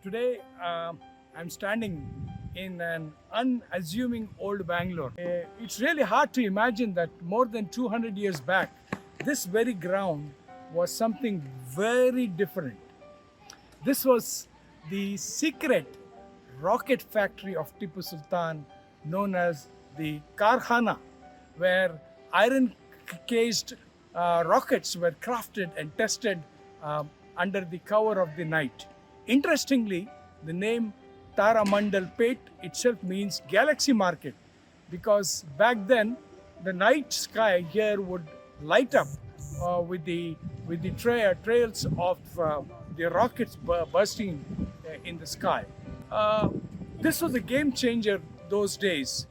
Today, I'm standing in an unassuming old Bangalore. It's really hard to imagine that more than 200 years back, this very ground was something very different. This was the secret rocket factory of Tipu Sultan, known as the Karkhana, where iron cased rockets were crafted and tested under the cover of the night. Interestingly, the name Taramandal Pet itself means galaxy market, because back then the night sky here would light up with the trails of the rockets bursting in the sky. This was a game changer those days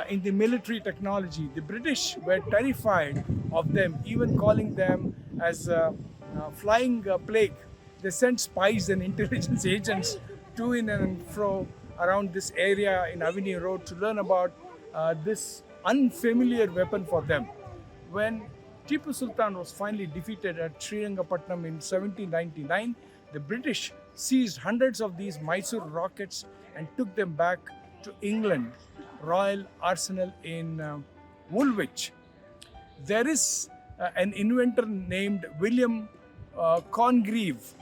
in the military technology. The British were terrified of them, even calling them as flying plague. They sent spies and intelligence agents to in and fro around this area in Avenue Road to learn about this unfamiliar weapon for them. When Tipu Sultan was finally defeated at Srirangapatnam in 1799, the British seized hundreds of these Mysore rockets and took them back to England, Royal Arsenal in Woolwich. There is an inventor named William Congreve.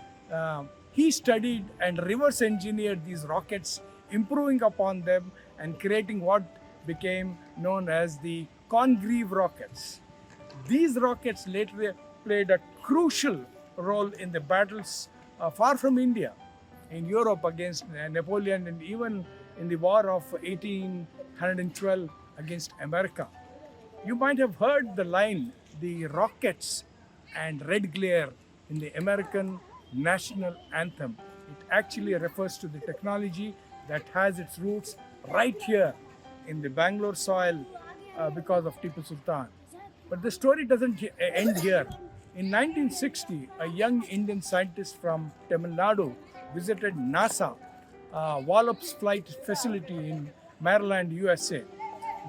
He studied and reverse engineered these rockets, improving upon them and creating what became known as the Congreve rockets. These rockets later played a crucial role in the battles far from India, in Europe against Napoleon, and even in the war of 1812 against America. You might have heard the line, the rockets and red glare, in the American national anthem. It actually refers to the technology that has its roots right here in the Bangalore soil because of Tipu Sultan. But the story doesn't end here. In 1960, a young Indian scientist from Tamil Nadu visited NASA Wallops Flight Facility in Maryland, USA.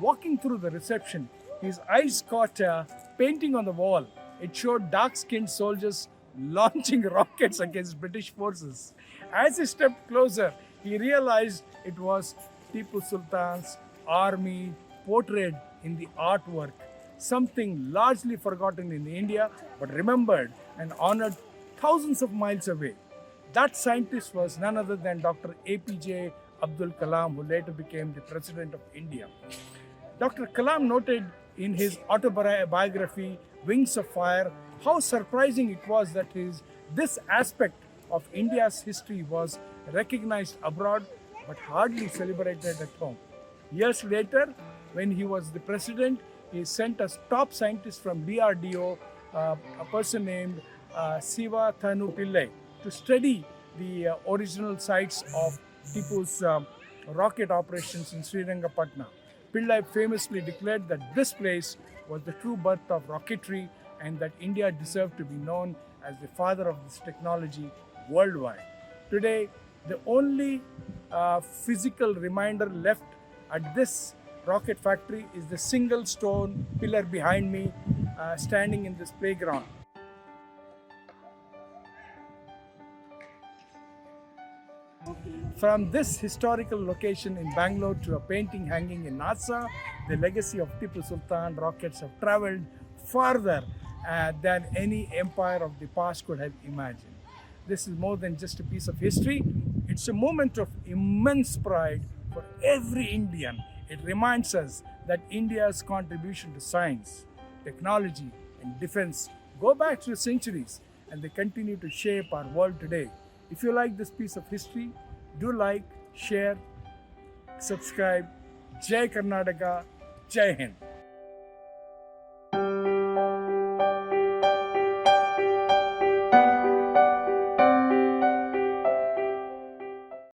Walking through the reception, his eyes caught a painting on the wall. It showed dark-skinned soldiers launching rockets against British forces. As he stepped closer, he realized it was Tipu Sultan's army portrayed in the artwork, something largely forgotten in India but remembered and honored thousands of miles away. That scientist was none other than Dr APJ Abdul Kalam, who later became the President of India. Dr. Kalam noted in his autobiography, Wings of Fire, how surprising it was that this aspect of India's history was recognized abroad but hardly celebrated at home. Years later, when he was the president, he sent a top scientist from DRDO, a person named Siva Thanu Pillai, to study the original sites of Tipu's rocket operations in Srirangapatnam. Pillai famously declared that this place was the true birth of rocketry and that India deserved to be known as the father of this technology worldwide. Today, the only physical reminder left at this rocket factory is the single stone pillar behind me standing in this playground. From this historical location in Bangalore to a painting hanging in NASA, the legacy of Tipu Sultan rockets have traveled farther than any empire of the past could have imagined. This is more than just a piece of history. It's a moment of immense pride for every Indian. It reminds us that India's contribution to science, technology, and defense go back to the centuries, and they continue to shape our world today. If you like this piece of history, do like, share, subscribe. Jai Karnataka, Jai Hind.